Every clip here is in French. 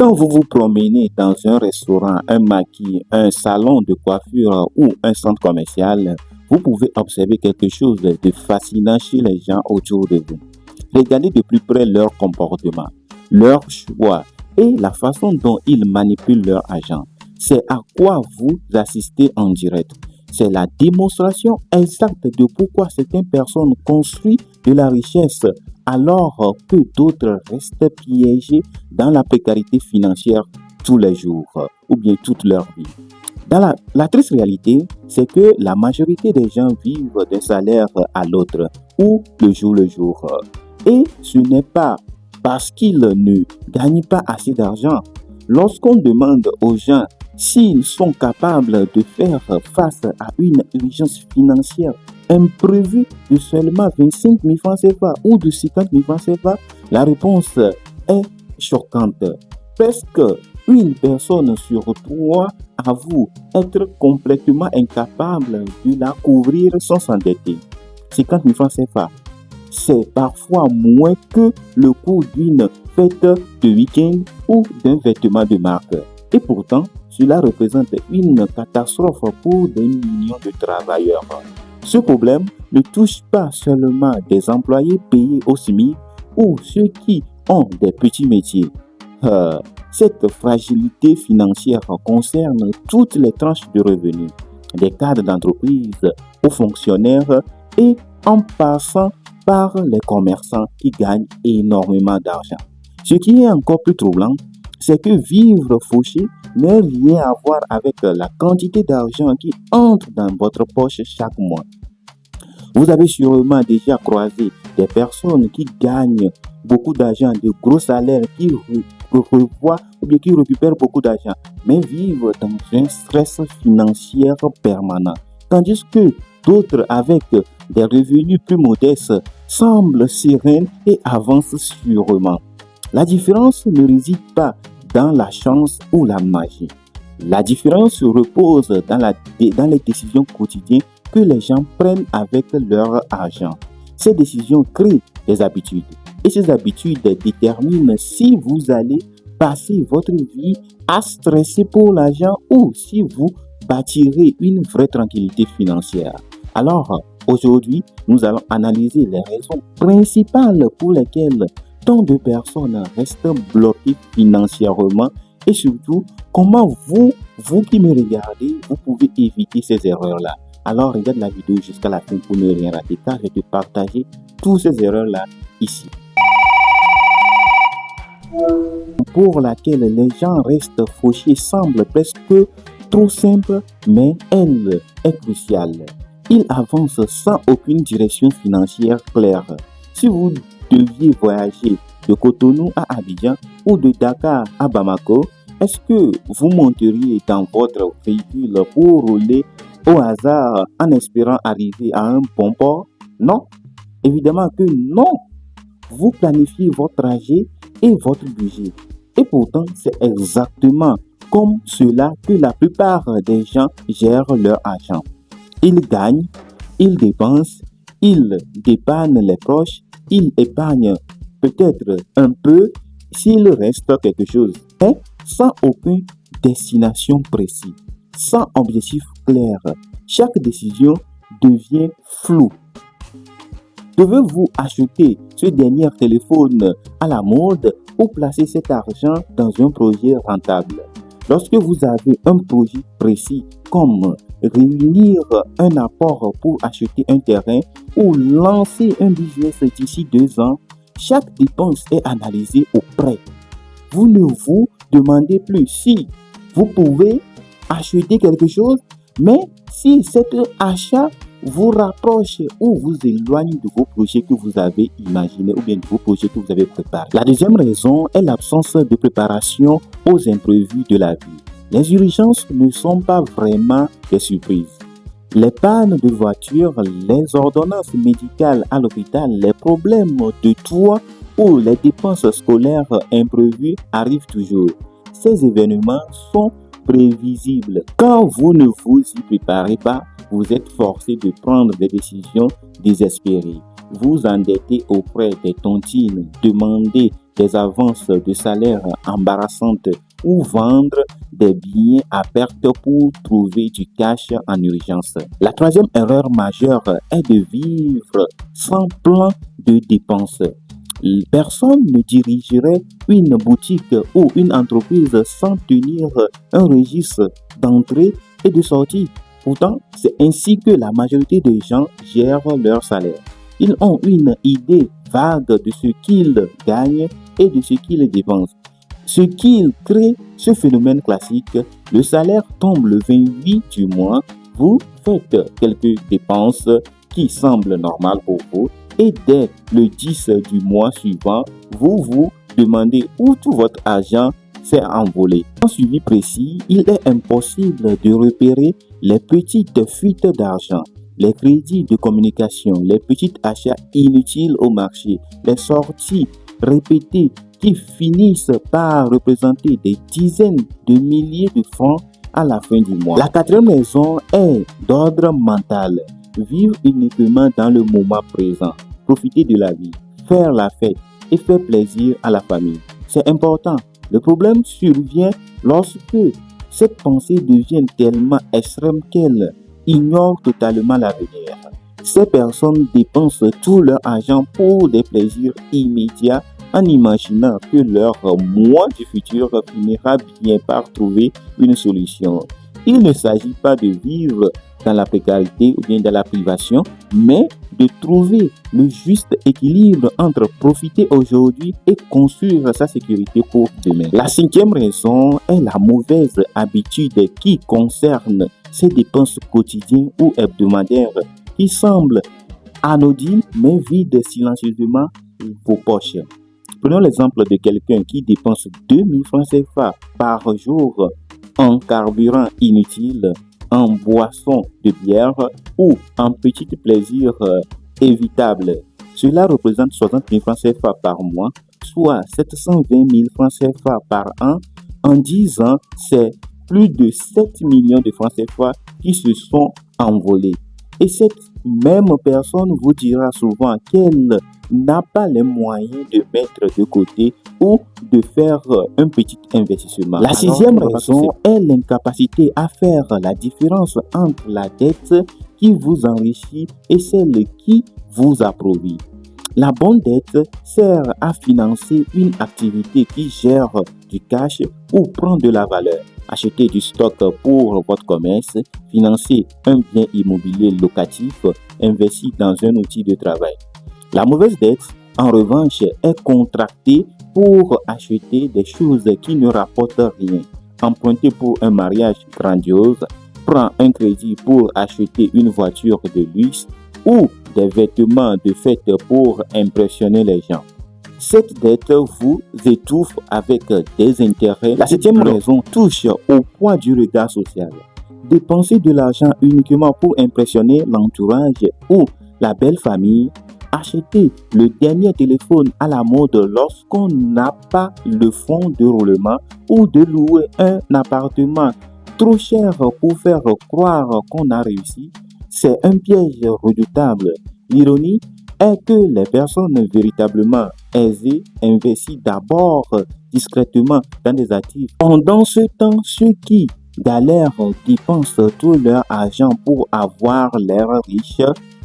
Quand vous vous promenez dans un restaurant, un maquis, un salon de coiffure ou un centre commercial, vous pouvez observer quelque chose de fascinant chez les gens autour de vous. Regardez de plus près leur comportement, leur choix et la façon dont ils manipulent leur argent. C'est à quoi vous assistez en direct. C'est la démonstration exacte de pourquoi certaines personnes construisent de la richesse alors que d'autres restent piégés dans la précarité financière tous les jours ou bien toute leur vie. La triste réalité, c'est que la majorité des gens vivent d'un salaire à l'autre ou le jour. Et ce n'est pas parce qu'ils ne gagnent pas assez d'argent. Lorsqu'on demande aux gens s'ils sont capables de faire face à une urgence financière imprévue de seulement 25 000 francs CFA ou de 50 000 francs CFA, la réponse est choquante. Presque une personne sur trois avoue être complètement incapable de la couvrir sans s'endetter. 50 000 francs CFA, c'est parfois moins que le coût d'une fête de week-end ou d'un vêtement de marque. Et pourtant, cela représente une catastrophe pour des millions de travailleurs. Ce problème ne touche pas seulement des employés payés au SMIC ou ceux qui ont des petits métiers. Cette fragilité financière concerne toutes les tranches de revenus, des cadres d'entreprise aux fonctionnaires et en passant par les commerçants qui gagnent énormément d'argent. Ce qui est encore plus troublant, c'est que vivre fauché n'a rien à voir avec la quantité d'argent qui entre dans votre poche chaque mois. Vous avez sûrement déjà croisé des personnes qui gagnent beaucoup d'argent, de gros salaires, qui revoient ou bien qui récupèrent beaucoup d'argent, mais vivent dans un stress financier permanent. Tandis que d'autres avec des revenus plus modestes semblent sereins et avancent sûrement. La différence ne réside pas dans la chance ou la magie. La différence repose dans les décisions quotidiennes que les gens prennent avec leur argent. Ces décisions créent des habitudes et ces habitudes déterminent si vous allez passer votre vie à stresser pour l'argent ou si vous bâtirez une vraie tranquillité financière. Alors, aujourd'hui, nous allons analyser les raisons principales pour lesquelles tant de personnes restent bloquées financièrement et surtout, comment vous qui me regardez, vous pouvez éviter ces erreurs-là. Alors, regarde la vidéo jusqu'à la fin pour ne rien rater car je vais te partager toutes ces erreurs-là ici. Pour laquelle les gens restent fauchés semble presque trop simple, mais elle est cruciale. Ils avancent sans aucune direction financière claire. Si vous deviez voyager de Cotonou à Abidjan ou de Dakar à Bamako, est-ce que vous monteriez dans votre véhicule pour rouler au hasard en espérant arriver à un bon port? Non, évidemment que non. Vous planifiez votre trajet et votre budget. Et pourtant, c'est exactement comme cela que la plupart des gens gèrent leur argent. Ils gagnent, ils dépensent, ils dépannent les proches, ils épargnent peut-être un peu s'il reste quelque chose, mais sans aucune destination précise, sans objectif clair. Chaque décision devient floue. Devez-vous acheter ce dernier téléphone à la mode ou placer cet argent dans un projet rentable? Lorsque vous avez un projet précis comme réunir un apport pour acheter un terrain ou lancer un business d'ici 2 ans, chaque dépense est analysée au près. Vous ne vous demandez plus si vous pouvez acheter quelque chose, mais si cet achat vous rapproche ou vous éloigne de vos projets que vous avez imaginés ou bien de vos projets que vous avez préparés. La deuxième raison est l'absence de préparation aux imprévus de la vie. Les urgences ne sont pas vraiment des surprises. Les pannes de voiture, les ordonnances médicales à l'hôpital, les problèmes de toit ou les dépenses scolaires imprévues arrivent toujours. Ces événements sont prévisibles. Quand vous ne vous y préparez pas, vous êtes forcé de prendre des décisions désespérées. Vous endettez auprès des tontines, demandez des avances de salaire embarrassantes ou vendre des biens à perte pour trouver du cash en urgence. La troisième erreur majeure est de vivre sans plan de dépenses. Personne ne dirigerait une boutique ou une entreprise sans tenir un registre d'entrée et de sortie. Pourtant, c'est ainsi que la majorité des gens gèrent leur salaire. Ils ont une idée vague de ce qu'ils gagnent et de ce qu'ils dépensent. Ce qui crée ce phénomène classique, le salaire tombe le 28 du mois, vous faites quelques dépenses qui semblent normales pour vous et dès le 10 du mois suivant, vous vous demandez où tout votre argent s'est envolé. Sans suivi précis, il est impossible de repérer les petites fuites d'argent, les crédits de communication, les petits achats inutiles au marché, les sorties répétées qui finissent par représenter des dizaines de milliers de francs à la fin du mois. La quatrième raison est d'ordre mental. Vivre uniquement dans le moment présent, profiter de la vie, faire la fête et faire plaisir à la famille. C'est important. Le problème survient lorsque cette pensée devient tellement extrême qu'elle ignore totalement l'avenir. Ces personnes dépensent tout leur argent pour des plaisirs immédiats en imaginant que leur moi du futur finira bien par trouver une solution. Il ne s'agit pas de vivre dans la précarité ou bien dans la privation, mais de trouver le juste équilibre entre profiter aujourd'hui et construire sa sécurité pour demain. La cinquième raison est la mauvaise habitude qui concerne ces dépenses quotidiennes ou hebdomadaires qui semblent anodines mais vident silencieusement vos poches. Prenons l'exemple de quelqu'un qui dépense 2000 francs CFA par jour en carburant inutile, en boisson de bière ou en petits plaisirs évitables. Cela représente 60 000 francs CFA par mois, soit 720 000 francs CFA par an. En 10 ans, c'est plus de 7 millions de francs CFA qui se sont envolés. Et cette même personne vous dira souvent qu'elle n'a pas les moyens de mettre de côté ou de faire un petit investissement. La sixième raison est l'incapacité à faire la différence entre la dette qui vous enrichit et celle qui vous appauvrit. La bonne dette sert à financer une activité qui gère du cash ou prend de la valeur. Acheter du stock pour votre commerce, financer un bien immobilier locatif, investir dans un outil de travail. La mauvaise dette, en revanche, est contractée pour acheter des choses qui ne rapportent rien. Emprunter pour un mariage grandiose, prendre un crédit pour acheter une voiture de luxe ou des vêtements de fête pour impressionner les gens. Cette dette vous étouffe avec des intérêts. La septième raison touche au poids du regard social. Dépenser de l'argent uniquement pour impressionner l'entourage ou la belle famille, acheter le dernier téléphone à la mode lorsqu'on n'a pas le fonds de roulement ou de louer un appartement trop cher pour faire croire qu'on a réussi, c'est un piège redoutable. L'ironie est que les personnes véritablement aisées investissent d'abord discrètement dans des actifs. Pendant ce temps, ceux qui galèrent dépensent tout leur argent pour avoir l'air riche,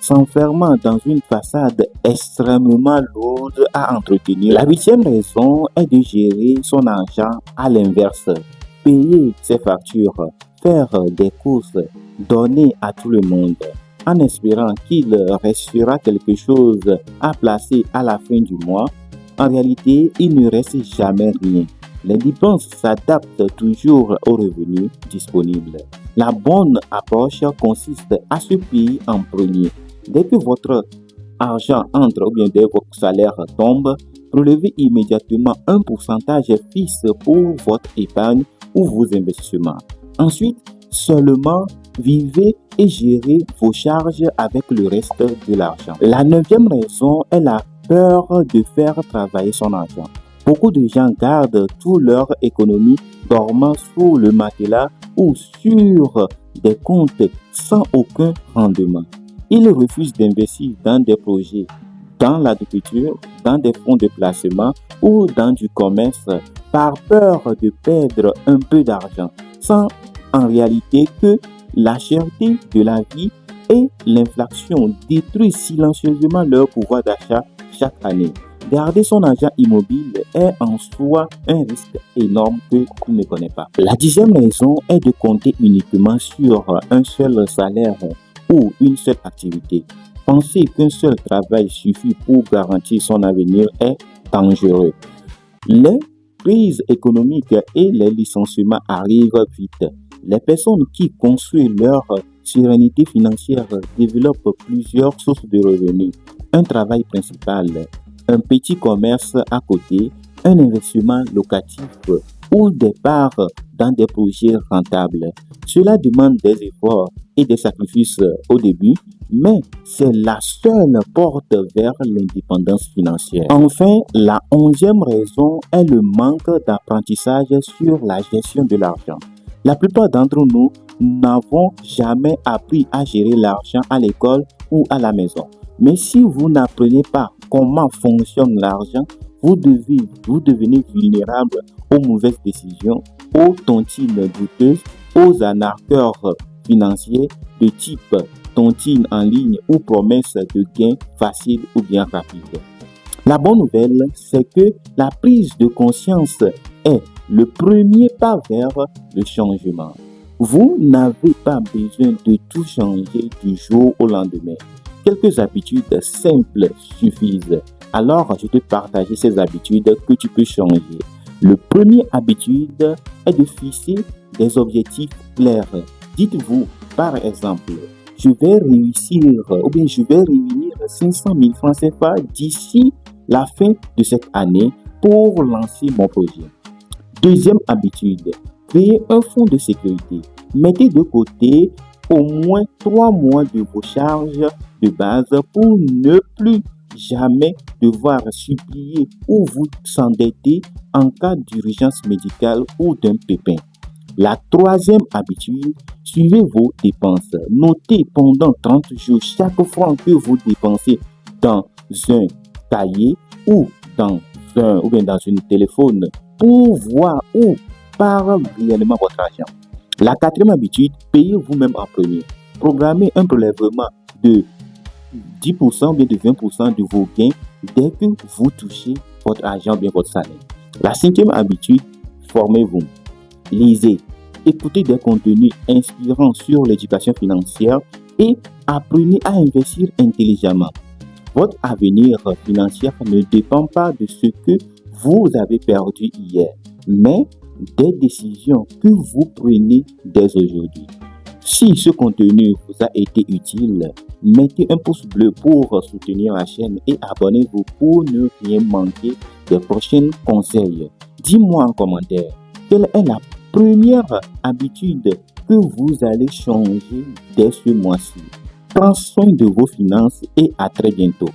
s'enfermant dans une façade extrêmement lourde à entretenir. La huitième raison est de gérer son argent à l'inverse. Payer ses factures, faire des courses, donner à tout le monde, en espérant qu'il restera quelque chose à placer à la fin du mois. En réalité, il ne reste jamais rien. Les dépenses s'adaptent toujours aux revenus disponibles. La bonne approche consiste à se payer en premier. Dès que votre argent entre ou bien dès que votre salaire tombe, prélevez immédiatement un pourcentage fixe pour votre épargne ou vos investissements. Ensuite, seulement vivez et gérez vos charges avec le reste de l'argent. La neuvième raison est la peur de faire travailler son argent. Beaucoup de gens gardent toute leur économie dormant sous le matelas ou sur des comptes sans aucun rendement. Ils refusent d'investir dans des projets dans l'agriculture, dans des fonds de placement ou dans du commerce par peur de perdre un peu d'argent, sans en réalité que la cherté de la vie et l'inflation détruisent silencieusement leur pouvoir d'achat chaque année. Garder son argent immobile est en soi un risque énorme que tu ne connais pas. La 10e raison est de compter uniquement sur un seul salaire ou une seule activité. Penser qu'un seul travail suffit pour garantir son avenir est dangereux. Les crises économiques et les licenciements arrivent vite. Les personnes qui construisent leur sérénité financière développent plusieurs sources de revenus. Un travail principal, un petit commerce à côté, un investissement locatif ou des parts dans des projets rentables. Cela demande des efforts et des sacrifices au début, mais c'est la seule porte vers l'indépendance financière. Enfin, la 11e raison est le manque d'apprentissage sur la gestion de l'argent. La plupart d'entre nous n'avons jamais appris à gérer l'argent à l'école ou à la maison. Mais si vous n'apprenez pas comment fonctionne l'argent, vous devenez vulnérable aux mauvaises décisions, aux tontines douteuses, aux arnaqueurs financiers de type tontine en ligne ou promesses de gains faciles ou bien rapides. La bonne nouvelle, c'est que la prise de conscience est le premier pas vers le changement. Vous n'avez pas besoin de tout changer du jour au lendemain. Quelques habitudes simples suffisent. Alors, je te partage ces habitudes que tu peux changer. Le premier habitude est de fixer des objectifs clairs. Dites-vous, par exemple, je vais réussir ou bien je vais réunir 500 000 francs CFA d'ici la fin de cette année pour lancer mon projet. Deuxième habitude, créer un fonds de sécurité. Mettez de côté au moins 3 mois de vos charges de base pour ne plus jamais devoir supplier ou vous s'endetter en cas d'urgence médicale ou d'un pépin. La troisième habitude, suivez vos dépenses. Notez pendant 30 jours chaque franc que vous dépensez dans un cahier ou dans un téléphone pour voir où part réellement votre argent. La quatrième habitude, payez vous-même en premier. Programmez un prélèvement de 10% ou bien de 20% de vos gains dès que vous touchez votre argent ou bien votre salaire. La cinquième habitude, formez-vous. Lisez, écoutez des contenus inspirants sur l'éducation financière et apprenez à investir intelligemment. Votre avenir financier ne dépend pas de ce que vous avez perdu hier, mais des décisions que vous prenez dès aujourd'hui. Si ce contenu vous a été utile, mettez un pouce bleu pour soutenir la chaîne et abonnez-vous pour ne rien manquer des prochains conseils. Dis-moi en commentaire, quelle est la première habitude que vous allez changer dès ce mois-ci. Prends soin de vos finances et à très bientôt.